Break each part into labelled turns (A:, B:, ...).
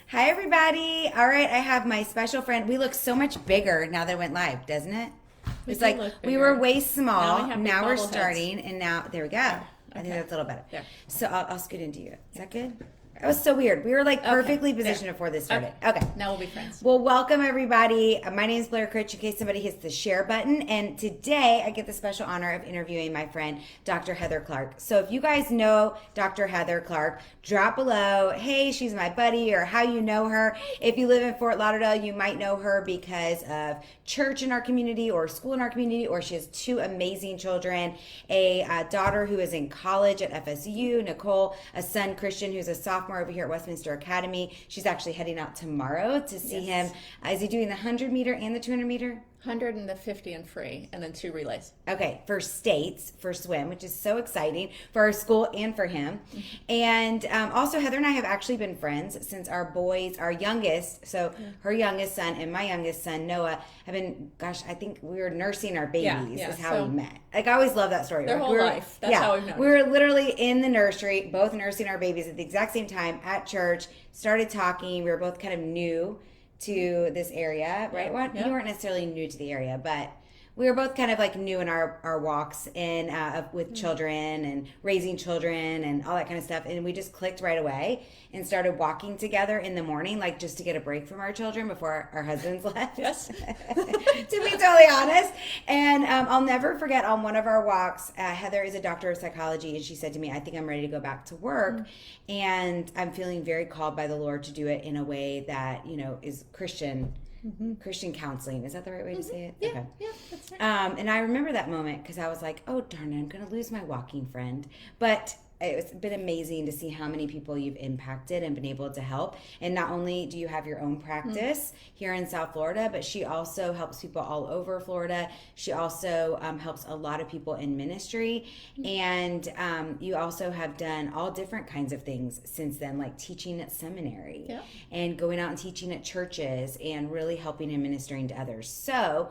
A: Hi, everybody. All right, I have my special friend. We look so much bigger now that it went live, doesn't it? It's like we were way small. Now we're starting, and now there we go. I think that's a little better.
B: There.
A: So I'll scoot into you. Is that good? That was so weird. We were like perfectly positioned before this started. Okay.
B: Now we'll be friends.
A: Well, welcome everybody. My name is Blair Critch, in case somebody hits the share button. And today I get the special honor of interviewing my friend, Dr. Heather Clark. So if you guys know Dr. Heather Clark, drop below, hey, she's my buddy, or how you know her. If you live in Fort Lauderdale, you might know her because of church in our community or school in our community, or she has two amazing children, a daughter who is in college at FSU, Nicole, a son, Christian, who's a sophomore over here at Westminster Academy. She's actually heading out tomorrow to see him. Is he doing the 100-meter and the 200-meter?
B: 100 and the 50 and free, and then 2 relays.
A: Okay, for states, for swim, which is so exciting for our school and for him. And also, Heather and I have actually been friends since our youngest, so her youngest son and my youngest son, Noah, have been, I think we were nursing our babies is how we met. Like, I always love that story.
B: Their whole life. That's how we've known.
A: We were literally in the nursery, both nursing our babies at the exact same time at church, started talking. We were both kind of new to this area, right? Well, you weren't necessarily new to the area, but we were both kind of like new in our walks and with children and raising children and all that kind of stuff. And we just clicked right away and started walking together in the morning, like just to get a break from our children before our husbands left.
B: Yes.
A: To be totally honest. And I'll never forget on one of our walks, Heather is a doctor of psychology, and she said to me, I think I'm ready to go back to work. And I'm feeling very called by the Lord to do it in a way that, is Christian counseling. Is that the right way to say it?
B: Yeah,
A: okay.
B: yeah, that's right.
A: And I remember that moment because I was like, oh, darn it, I'm going to lose my walking friend. But it's been amazing to see how many people you've impacted and been able to help. And not only do you have your own practice here in South Florida, but she also helps people all over Florida. She also helps a lot of people in ministry. And you also have done all different kinds of things since then, like teaching at seminary and going out and teaching at churches and really helping and ministering to others. So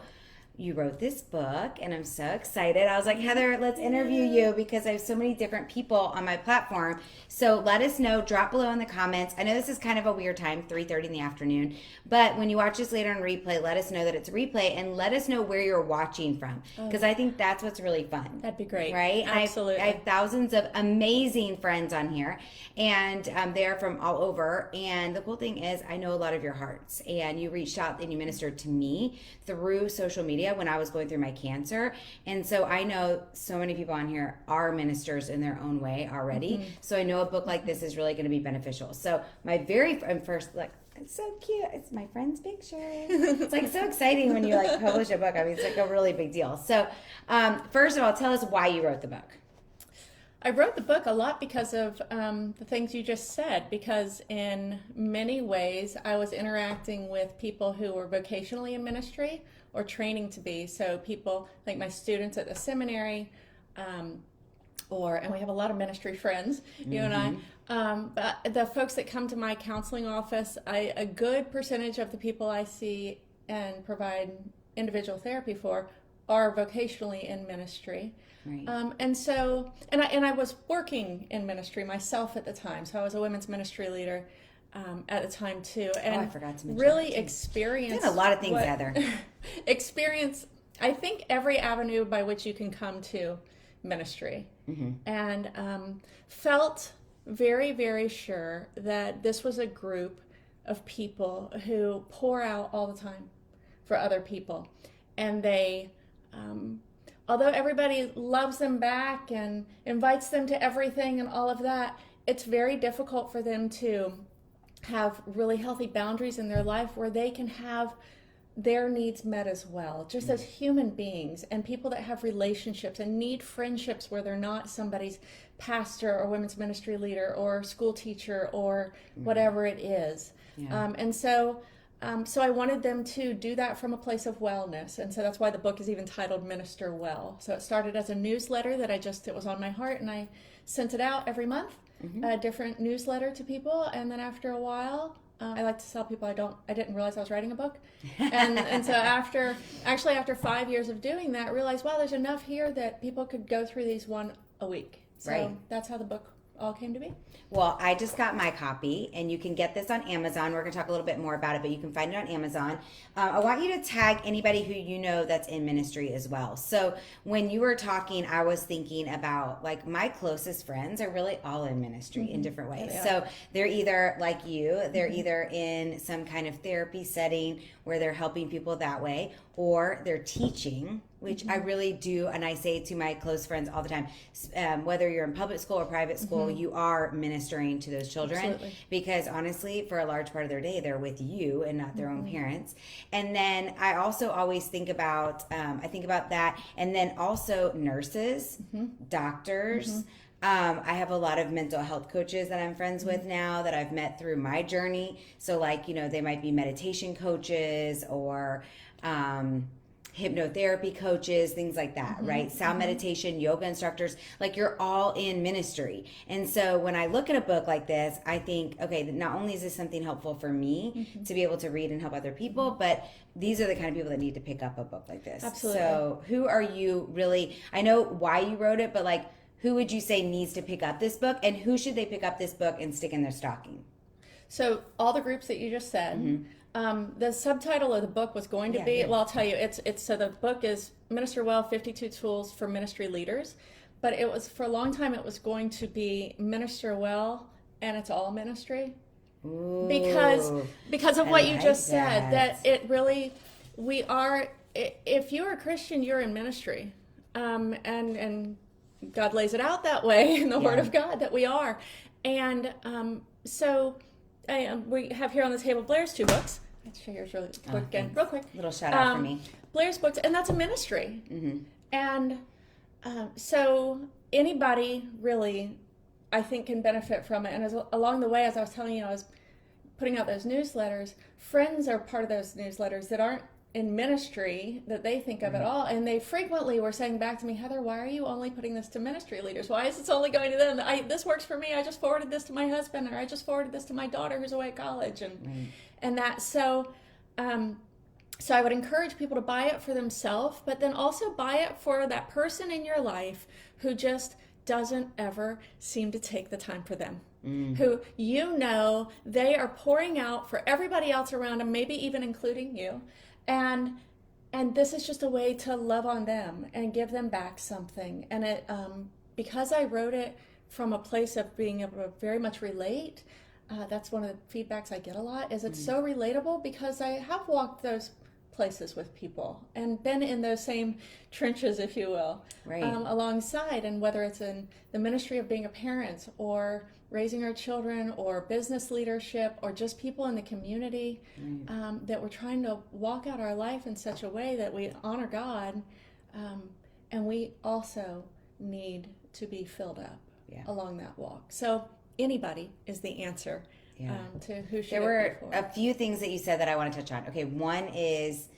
A: you wrote this book, and I'm so excited. I was like, Heather, let's interview you because I have so many different people on my platform. So let us know. Drop below in the comments. I know this is kind of a weird time, 3:30 in the afternoon, but when you watch this later on replay, let us know that it's a replay, and let us know where you're watching from because I think that's what's really fun.
B: That'd be great.
A: Right?
B: Absolutely.
A: I have thousands of amazing friends on here, and they're from all over. And the cool thing is I know a lot of your hearts, and you reached out and you ministered to me through social media when I was going through my cancer. And so I know so many people on here are ministers in their own way already. So I know a book like this is really going to be beneficial. So my very first, it's so cute. It's my friend's picture. It's like so exciting when you like publish a book. I mean, it's like a really big deal. So first of all, tell us why you wrote the book.
B: I wrote the book a lot because of the things you just said, because in many ways I was interacting with people who were vocationally in ministry or training to be. So people like my students at the seminary, and we have a lot of ministry friends, you and I. But the folks that come to my counseling office, a good percentage of the people I see and provide individual therapy for are vocationally in ministry.
A: Right.
B: And I was working in ministry myself at the time. So I was a women's ministry leader at the time too. And
A: I forgot to mention
B: really
A: that too.
B: Experienced
A: a lot of things, Heather.
B: Experience, I think, every avenue by which you can come to ministry. And felt very, very sure that this was a group of people who pour out all the time for other people. And they, although everybody loves them back and invites them to everything and all of that, it's very difficult for them to have really healthy boundaries in their life where they can have their needs met as well, just as human beings and people that have relationships and need friendships where they're not somebody's pastor or women's ministry leader or school teacher or whatever it is. So I wanted them to do that from a place of wellness. And so that's why the book is even titled Minister Well. So it started as a newsletter that it was on my heart, and I sent it out every month, a different newsletter to people. And then after a while, I like to tell people I didn't realize I was writing a book. And so after 5 years of doing that, I realized, wow, there's enough here that people could go through these one a week. So that's how the book all came to be?
A: Well, I just got my copy, and you can get this on Amazon. We're going to talk a little bit more about it, but you can find it on Amazon. I want you to tag anybody who you know that's in ministry as well. So when you were talking, I was thinking about, like, my closest friends are really all in ministry in different ways.
B: Yeah.
A: So they're either like you, they're either in some kind of therapy setting where they're helping people that way, or they're teaching, which I really do. And I say to my close friends all the time, whether you're in public school or private school, you are ministering to those children.
B: Absolutely.
A: Because honestly, for a large part of their day, they're with you and not their own parents. And then I also always think about, that. And then also nurses, doctors. I have a lot of mental health coaches that I'm friends with now that I've met through my journey. So, like, they might be meditation coaches or hypnotherapy coaches, things like that, right? Sound meditation, yoga instructors, like, you're all in ministry. And so when I look at a book like this, I think, okay, not only is this something helpful for me to be able to read and help other people, but these are the kind of people that need to pick up a book like this.
B: Absolutely.
A: So who are you really, I know why you wrote it, but, like, who would you say needs to pick up this book, and who should they pick up this book and stick in their stocking?
B: So all the groups that you just said, the subtitle of the book was going to be, well, I'll tell you, it's so the book is Minister Well, 52 Tools for Ministry Leaders, but it was, for a long time, it was going to be Minister Well, and it's all ministry.
A: Ooh,
B: Because of what you just said,
A: that
B: it really, we are, if you're a Christian, you're in ministry. And God lays it out that way in the Word of God that we are. And so we have here on the table Blair's 2 books. Let's show yours real quick again, real quick.
A: Little shout out for me.
B: Blair's books, and that's a ministry. And so anybody really, I think, can benefit from it. And along the way, as I was telling you, I was putting out those newsletters. Friends are part of those newsletters that aren't in ministry that they think of at all, and they frequently were saying back to me, Heather, why are you only putting this to ministry leaders? Why is this only going to them? This works for me. I just forwarded this to my husband, or I just forwarded this to my daughter who's away at college, and that. So I would encourage people to buy it for themselves, but then also buy it for that person in your life who just doesn't ever seem to take the time for them. Who they are pouring out for everybody else around them, maybe even including you. And this is just a way to love on them and give them back something. And it, because I wrote it from a place of being able to very much relate, that's one of the feedbacks I get a lot, is it's so relatable, because I have walked those places with people and been in those same trenches, if you will, alongside. And whether it's in the ministry of being a parent, or raising our children, or business leadership, or just people in the community, that we're trying to walk out our life in such a way that we honor God, and we also need to be filled up along that walk. So anybody is the answer. To who should
A: there were a few things that you said that I want to touch on. Okay, one is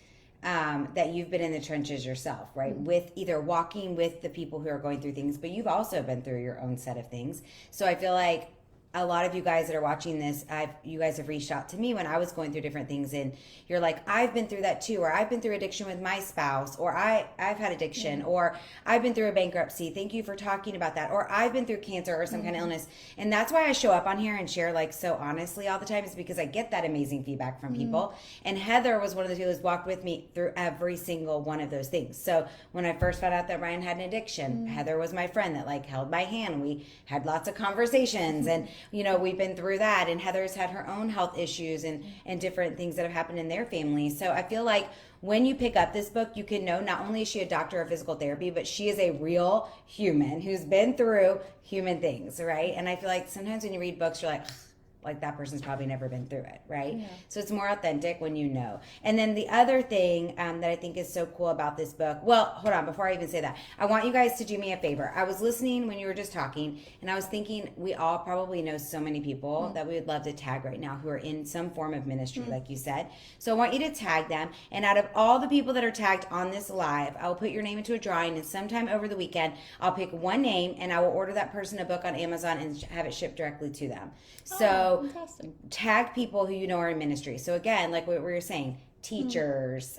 A: that you've been in the trenches yourself, right? With either walking with the people who are going through things, but you've also been through your own set of things. So I feel like a lot of you guys that are watching this, you guys have reached out to me when I was going through different things, and you're like, I've been through that too, or I've been through addiction with my spouse, or I've had addiction, or I've been through a bankruptcy. Thank you for talking about that. Or I've been through cancer or some kind of illness. And that's why I show up on here and share, like, so honestly all the time, is because I get that amazing feedback from people. And Heather was one of the people who's walked with me through every single one of those things. So when I first found out that Ryan had an addiction, Heather was my friend that, like, held my hand. We had lots of conversations, and we've been through that. And Heather's had her own health issues and different things that have happened in their family. So I feel like when you pick up this book, you can know not only is she a doctor of physical therapy, but she is a real human who's been through human things, right? And I feel like sometimes when you read books, you're like that person's probably never been through it, right? So it's more authentic when you know. And then the other thing that I think is so cool about this book, well, hold on, before I even say that, I want you guys to do me a favor. I was listening when you were just talking, and I was thinking we all probably know so many people that we would love to tag right now who are in some form of ministry, like you said. So I want you to tag them, and out of all the people that are tagged on this live, I will put your name into a drawing, and sometime over the weekend, I'll pick one name, and I will order that person a book on Amazon and have it shipped directly to them. So
B: fantastic.
A: Tag people who you know are in ministry. So again, like what we were saying, teachers,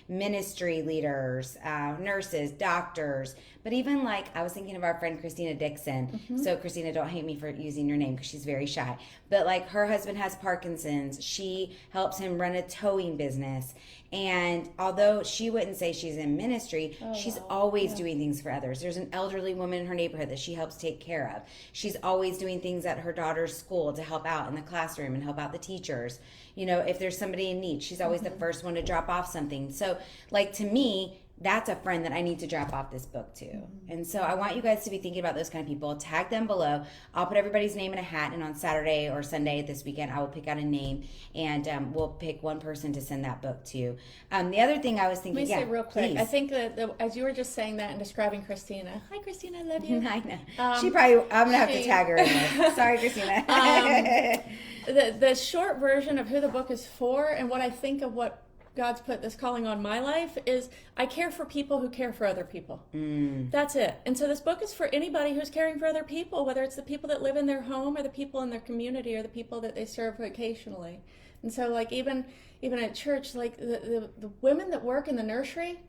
A: ministry leaders, nurses, doctors, but even like I was thinking of our friend Christina Dixon. So Christina, don't hate me for using your name because she's very shy. But like her husband has Parkinson's. She helps him run a towing business. And although she wouldn't say she's in ministry, she's always doing things for others. There's an elderly woman in her neighborhood that she helps take care of. She's always doing things at her daughter's school to help out in the classroom and help out the teachers. You know, if there's somebody in need, she's always the first one to drop off something. So like to me, that's a friend that I need to drop off this book to. And so I want you guys to be thinking about those kind of people. Tag them below. I'll put everybody's name in a hat, and on Saturday or Sunday this weekend, I will pick out a name, and we'll pick one person to send that book to. The other thing I was thinking,
B: Let me say real quick.
A: please.
B: I think that as you were just saying that and describing Christina, hi Christina, I love you.
A: I know. She probably, I'm going to have to tag her in this. Sorry, Christina.
B: The short version of who the book is for and what I think of what God's put this calling on my life is I care for people who care for other people. That's it. And so this book is for anybody who's caring for other people, whether it's the people that live in their home or the people in their community or the people that they serve vocationally. And so like even at church, like the women that work in the nursery,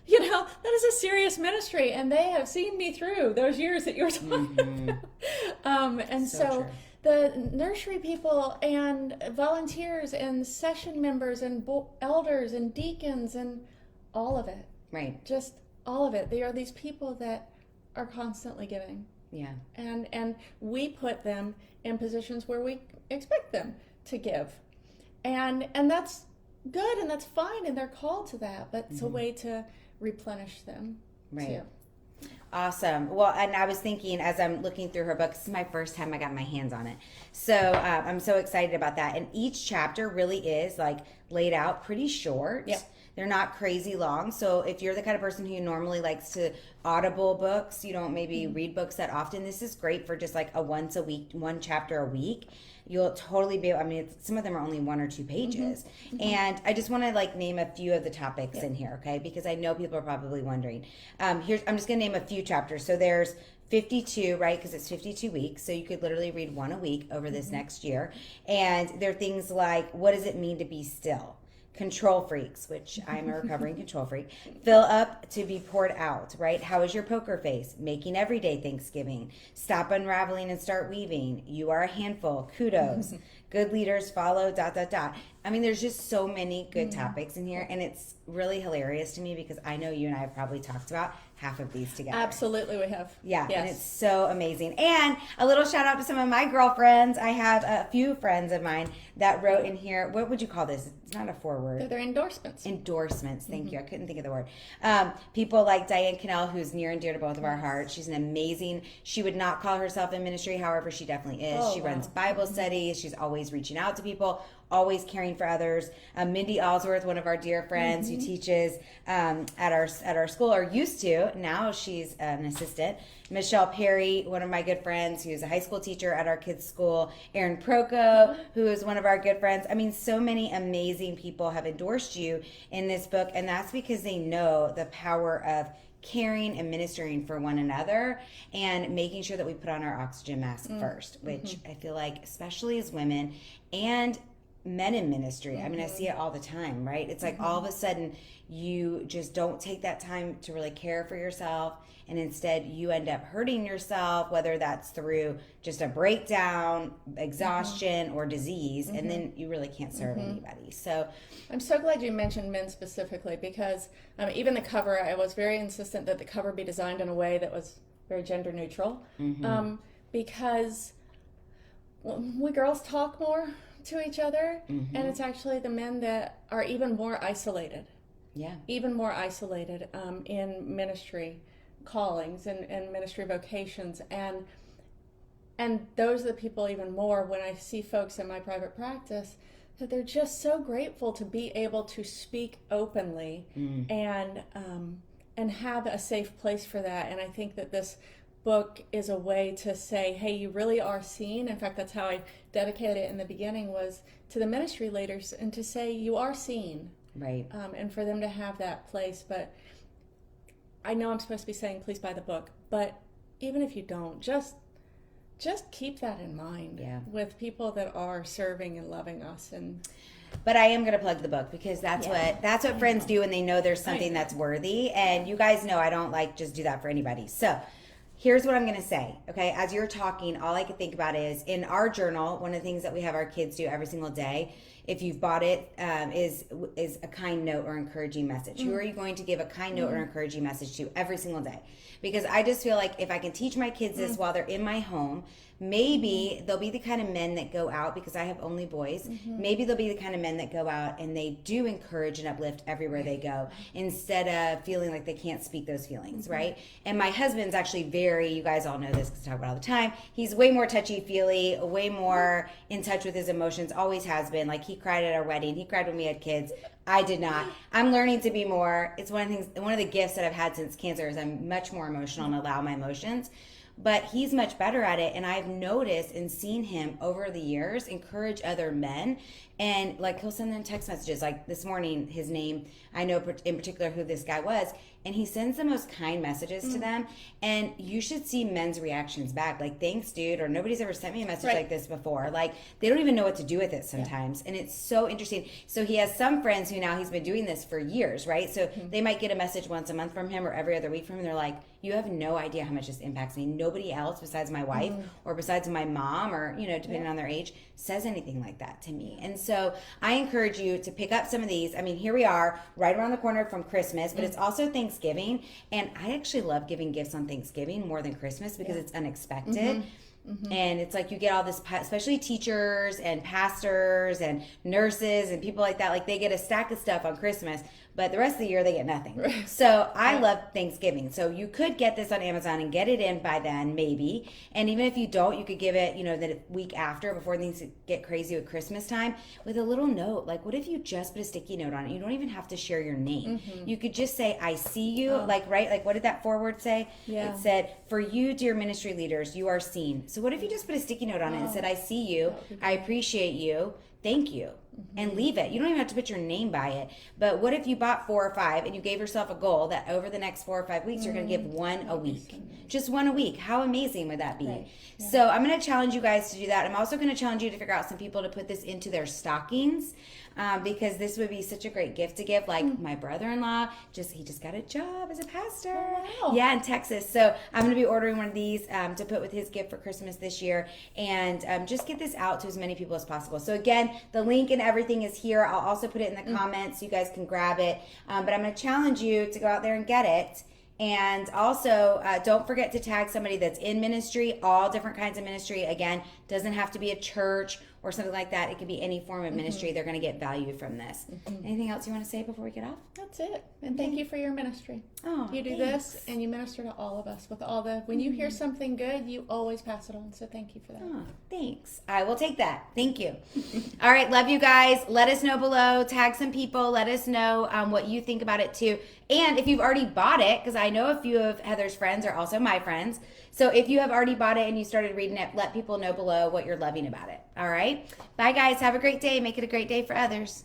B: you know, that is a serious ministry, and they have seen me through those years that you're talking about. And so the nursery people and volunteers and session members and elders and deacons and all of it.
A: Right.
B: Just all of it. They are these people that are constantly giving.
A: Yeah.
B: And we put them in positions where we expect them to give. And that's good and that's fine and they're called to that, but it's a way to replenish them too.
A: Awesome. Well, and I was thinking as I'm looking through her book, this is my first time I got my hands on it. So I'm so excited about that. And each chapter really is like laid out pretty short.
B: Yep.
A: They're not crazy long. So if you're the kind of person who normally likes to audible books, you don't maybe read books that often, this is great for just like a once a week, one chapter a week. You'll totally be, I mean, some of them are only 1 or 2 pages. And I just want to like name a few of the topics in here, okay? Because I know people are probably wondering. I'm just going to name a few chapters. So there's 52, right? Because it's 52 weeks. So you could literally read 1 a week over this next year. And there are things like, what does it mean to be still? Control freaks, which I'm a recovering control freak. Fill up to be poured out, right? How is your poker face? Making everyday Thanksgiving. Stop unraveling and start weaving. You are a handful. Kudos. Good leaders follow, ... I mean, there's just so many good topics in here, and it's really hilarious to me because I know you and I have probably talked about half of these together.
B: Absolutely, we have.
A: Yeah,
B: yes.
A: And it's so amazing. And a little shout out to some of my girlfriends. I have a few friends of mine that wrote in here. What would you call this? It's not a foreword.
B: They're endorsements.
A: Endorsements. Thank you. I couldn't think of the word. People like Diane Cannell, who's near and dear to both of our hearts. She's an amazing. She would not call herself in ministry. However, she definitely is. She runs Bible studies. She's always reaching out to people, always caring for others. Mindy Allsworth, one of our dear friends who teaches at our school, or used to. Now she's an assistant. Michelle Perry, one of my good friends, who's a high school teacher at our kids' school. Erin Proco, who is one of our good friends. I mean, so many amazing people have endorsed you in this book, and that's because they know the power of caring and ministering for one another and making sure that we put on our oxygen mask first, which I feel like, especially as women and men in ministry, I mean, I see it all the time, right? It's like all of a sudden you just don't take that time to really care for yourself, and instead you end up hurting yourself, whether that's through just a breakdown, exhaustion, or disease, and then you really can't serve anybody. So
B: I'm so glad you mentioned men specifically, because even the cover, I was very insistent that the cover be designed in a way that was very gender neutral, because we girls talk more to each other, and it's actually the men that are even more isolated.
A: Yeah.
B: Even more isolated in ministry callings and ministry vocations, and those are the people even more when I see folks in my private practice that they're just so grateful to be able to speak openly and have a safe place for that. And I think that this book is a way to say, hey, you really are seen. In fact, that's how I dedicated it in the beginning, was to the ministry leaders, and to say you are seen.
A: Right.
B: And for them to have that place. But I know I'm supposed to be saying please buy the book, but even if you don't, just just keep that in mind
A: Yeah.
B: with people that are serving and loving us. And
A: But I am going to plug the book because that's what friends do when they know there's something that's worthy. And you guys know I don't like just do that for anybody. So here's what I'm going to say. Okay. As you're talking, all I could think about is in our journal, one of the things that we have our kids do every single day, if you've bought it, is a kind note or encouraging message. Who are you going to give a kind note or encouraging message to every single day? Because I just feel like if I can teach my kids this while they're in my home, maybe they'll be the kind of men that go out, because I have only boys. Maybe they'll be the kind of men that go out and they do encourage and uplift everywhere they go, instead of feeling like they can't speak those feelings, right? And my husband's actually you guys all know this because I talk about it all the time. He's way more touchy-feely, way more in touch with his emotions, always has been. Like, he cried at our wedding. He cried when we had kids. I did not. I'm learning to be more. It's one of the gifts that I've had since cancer is I'm much more emotional and allow my emotions. But he's much better at it, and I've noticed and seen him over the years encourage other men. And like, he'll send them text messages. Like this morning, his name, I know in particular who this guy was, and he sends the most kind messages to them. And you should see men's reactions back, like, thanks dude, or nobody's ever sent me a message like this before. Like, they don't even know what to do with it sometimes. And it's so interesting. So he has some friends who now he's been doing this for years, right? So they might get a message once a month from him or every other week from him. They're like, you have no idea how much this impacts me. Nobody else besides my wife or besides my mom, or, you know, depending on their age, says anything like that to me. And so I encourage you to pick up some of these. I mean, here we are right around the corner from Christmas, but it's also Thanksgiving. And I actually love giving gifts on Thanksgiving more than Christmas because it's unexpected. And it's like you get all this, especially teachers and pastors and nurses and people like that. Like, they get a stack of stuff on Christmas, but the rest of the year they get nothing. So I love Thanksgiving. So you could get this on Amazon and get it in by then, maybe. And even if you don't, you could give it, you know, the week after, before things get crazy with Christmas time, with a little note. Like, what if you just put a sticky note on it? You don't even have to share your name. You could just say, I see you. Like, right? Like, what did that foreword say? It said, for you, dear ministry leaders, you are seen. So what if you just put a sticky note on it and said, I see you, I appreciate you, thank you, and leave it. You don't even have to put your name by it. But what if you bought 4 or 5 and you gave yourself a goal that over the next 4 or 5 weeks, you're going to give one a week? Just one a week. How amazing would that be? So I'm going to challenge you guys to do that. I'm also going to challenge you to figure out some people to put this into their stockings, because this would be such a great gift to give. Like my brother-in-law, he just got a job as a pastor.
B: Wow.
A: Yeah, in Texas. So I'm going to be ordering one of these to put with his gift for Christmas this year, and just get this out to as many people as possible. So again, the link and everything is here. I'll also put it in the comments so you guys can grab it. But I'm going to challenge you to go out there and get it. And also, don't forget to tag somebody that's in ministry, all different kinds of ministry. Again, doesn't have to be a church or something like that. It could be any form of ministry. They're going to get value from this. Anything else you want to say before we get off?
B: That's it. And thank you for your ministry.
A: Oh,
B: you do
A: thanks.
B: this and you minister to all of us with all the, when you hear something good, you always pass it on. So thank you for that.
A: Oh, thanks. I will take that. Thank you. All right. Love you guys. Let us know below. Tag some people. Let us know what you think about it too. And if you've already bought it, because I know a few of Heather's friends are also my friends. So if you have already bought it and you started reading it, let people know below what you're loving about it. All right. Bye, guys. Have a great day. Make it a great day for others.